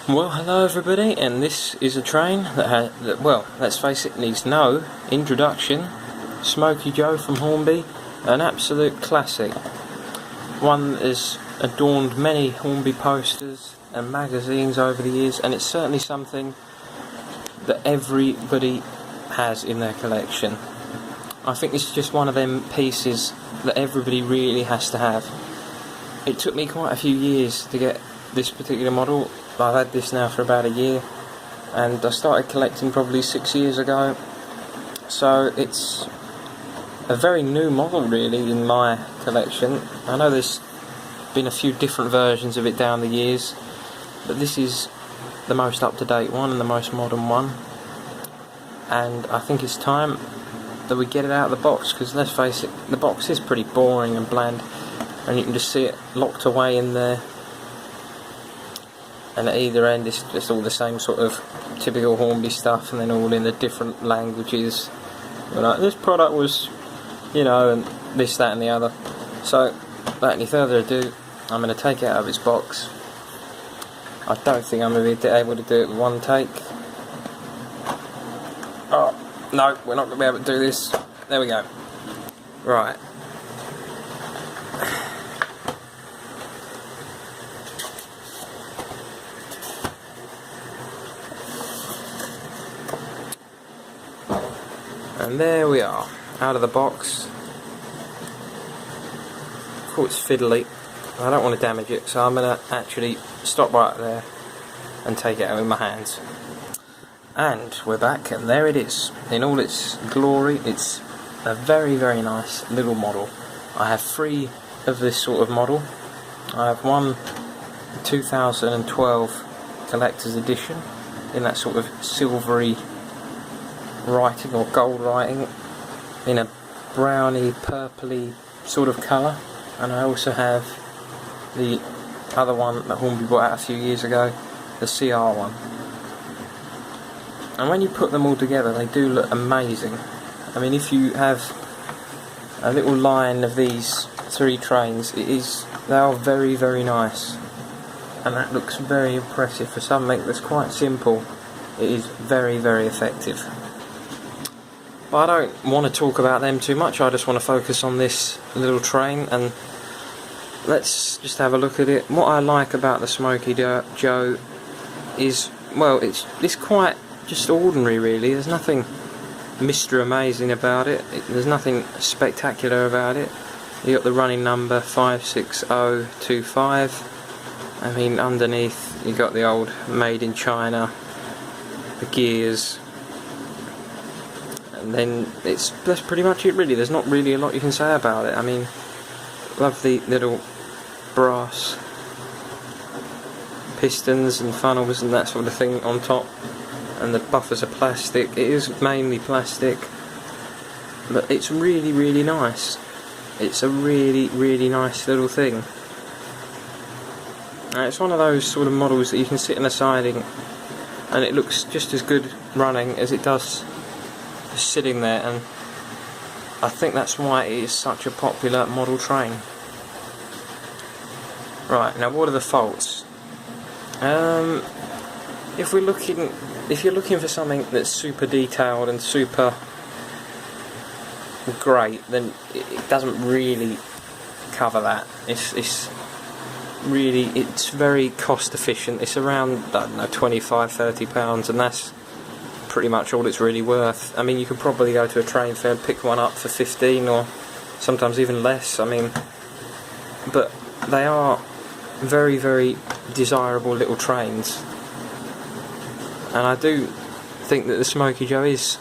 Well, hello everybody, and this is a train that well, let's face it, needs no introduction. Smokey Joe from Hornby, an absolute classic. One that has adorned many Hornby posters and magazines over the years, and it's certainly something that everybody has in their collection. I think it's just one of them pieces that everybody really has to have. It took me quite a few years to get this particular model. I've had this now for about a year, and I started collecting probably 6 years ago, so it's a very new model really in my collection. I know there's been a few different versions of it down the years, but this is the most up-to-date one and the most modern one, and I think it's time that we get it out of the box, because let's face it, the box is pretty boring and bland, and you can just see it locked away in there. And at either end it's just all the same sort of typical Hornby stuff, and then all in the different languages. Like, this product was, and this, that and the other. So, without any further ado, I'm going to take it out of its box. I don't think I'm going to be able to do it with one take. Oh, no, we're not going to be able to do this. There we go. Right. And there we are, out of the box. Of course, it's fiddly. I don't want to damage it, so I'm going to actually stop right there and take it out with my hands. And we're back, and there it is, in all its glory. It's a very, very nice little model. I have 3 of this sort of model. I have one 2012 collector's edition in that sort of silvery writing or gold writing in a browny purpley sort of colour, and I also have the other one that Hornby brought out a few years ago, the CR one. And when you put them all together, they do look amazing. I mean, if you have a little line of these 3 trains, they are very, very nice, and that looks very impressive for something that's quite simple. It is very, very effective. But I don't want to talk about them too much. I just want to focus on this little train, and let's just have a look at it. What I like about the Smokey Joe is, well, it's quite just ordinary really. There's nothing Mr. Amazing about it. There's nothing spectacular about it. You got the running number 56025. I mean, underneath you got the old Made in China, the gears. And then that's pretty much it really. There's not really a lot you can say about it. I mean, love the little brass pistons and funnels and that sort of thing on top, and the buffers are plastic. It is mainly plastic, but it's really, really nice. It's a really, really nice little thing. And it's one of those sort of models that you can sit in the siding and it looks just as good running as it does sitting there, and I think that's why it is such a popular model train. Right, now what are the faults? If you're looking for something that's super detailed and super great, then it doesn't really cover that. It's very cost efficient. It's around, I don't know, £25–30, and that's pretty much all it's really worth. I mean, you could probably go to a train fair and pick one up for 15 or sometimes even less. I mean, but they are very, very desirable little trains, and I do think that the Smokey Joe is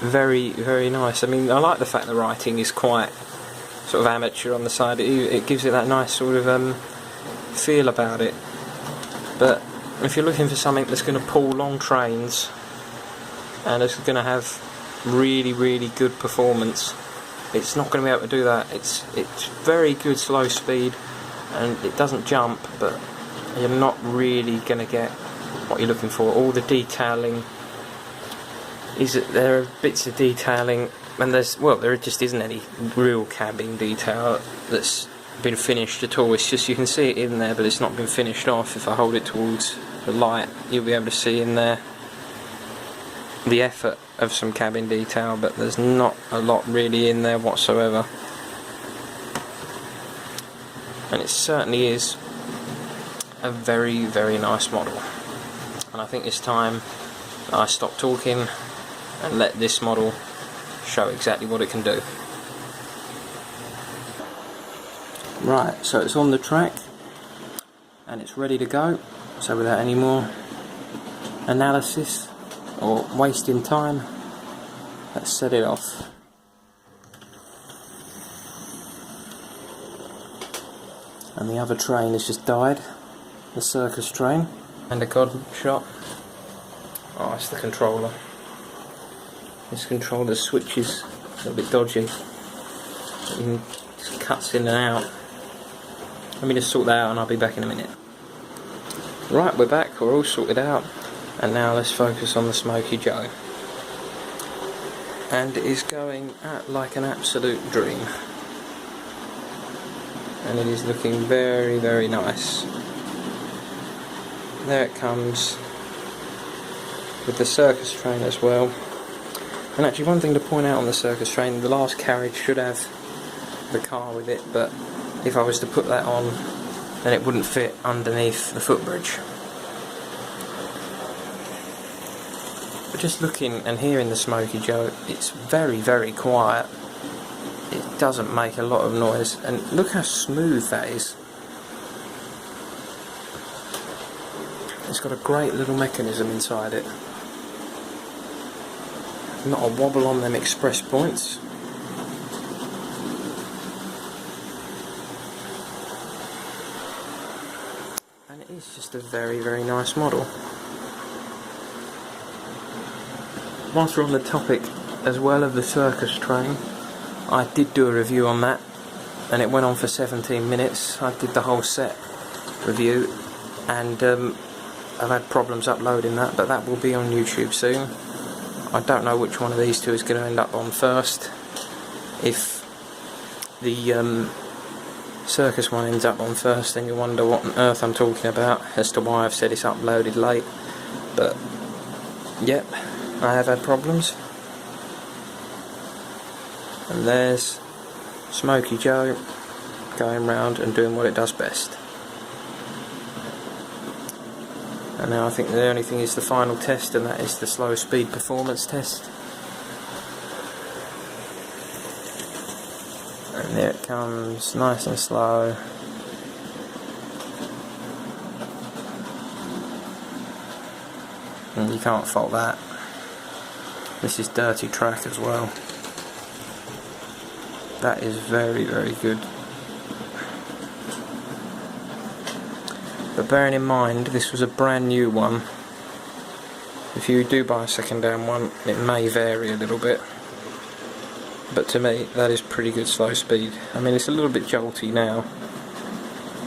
very, very nice. I mean, I like the fact the writing is quite sort of amateur on the side. It gives it that nice sort of feel about it. But if you're looking for something that's going to pull long trains and it's going to have really, really good performance, it's not going to be able to do that. It's very good slow speed, and it doesn't jump, but you're not really going to get what you're looking for. All the detailing there are bits of detailing, and there just isn't any real cabin detail that's been finished at all. It's just, you can see it in there, but it's not been finished off. If I hold it towards the light, you'll be able to see in there the effort of some cabin detail, but there's not a lot really in there whatsoever. And it certainly is a very, very nice model. And I think it's time that I stop talking and let this model show exactly what it can do. Right, so it's on the track and it's ready to go. So without any more analysis or wasting time, let's set it off. And the other train has just died, the circus train. And a god shot. Oh, it's the controller. This controller switch is a little bit dodgy. It just cuts in and out. Let me just sort that out and I'll be back in a minute. Right, we're back, we're all sorted out. And now let's focus on the Smokey Joe. And it is going like an absolute dream. And it is looking very, very nice. There it comes, with the circus train as well. And actually, one thing to point out on the circus train, the last carriage should have the car with it, but if I was to put that on, then it wouldn't fit underneath the footbridge. But just looking and hearing the Smokey Joe, it's very, very quiet. It doesn't make a lot of noise, and look how smooth that is. It's got a great little mechanism inside it. Not a wobble on them express points. And it is just a very, very nice model. Whilst we're on the topic as well of the circus train, I did do a review on that, and it went on for 17 minutes. I did the whole set review, and I've had problems uploading that, but that will be on YouTube soon. I don't know which one of these two is going to end up on first. If the circus one ends up on first, then you wonder what on earth I'm talking about as to why I've said it's uploaded late. But yep, I have had problems. And there's Smokey Joe going round and doing what it does best. And now I think the only thing is the final test, and that is the slow speed performance test. And there it comes, nice and slow. And you can't fault that. This is dirty track as well. That is very, very good. But bearing in mind, this was a brand new one. If you do buy a second-hand one, it may vary a little bit. But to me, that is pretty good slow speed. I mean, it's a little bit jolty now,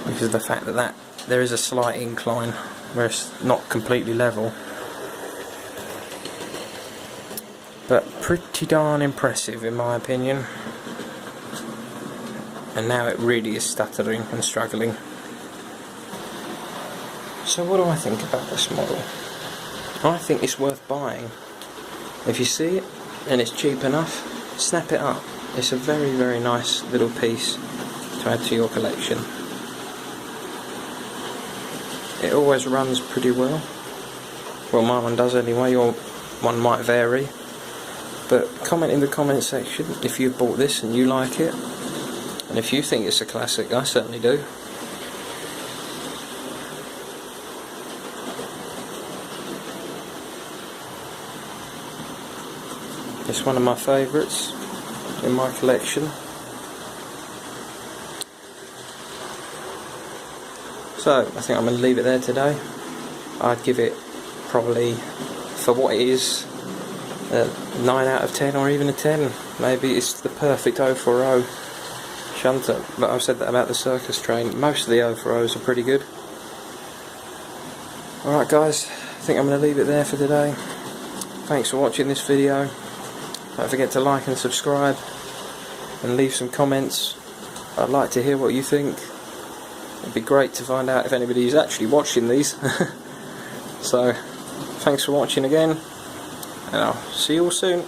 because of the fact that there is a slight incline, where it's not completely level. But pretty darn impressive, in my opinion. And now it really is stuttering and struggling. So what do I think about this model? I think it's worth buying. If you see it and it's cheap enough, snap it up. It's a very, very nice little piece to add to your collection. It always runs pretty well. Well, my one does anyway, your one might vary. But comment in the comment section if you bought this and you like it. And if you think it's a classic, I certainly do. It's one of my favourites in my collection. So, I think I'm going to leave it there today. I'd give it probably, for what it is, a 9 out of 10 or even a 10. Maybe it's the perfect 040 shunter. But I've said that about the circus train. Most of the 040s are pretty good. Alright guys, I think I'm going to leave it there for today. Thanks for watching this video. Don't forget to like and subscribe and leave some comments. I'd like to hear what you think. It'd be great to find out if anybody is actually watching these. So thanks for watching again, and I'll see you all soon.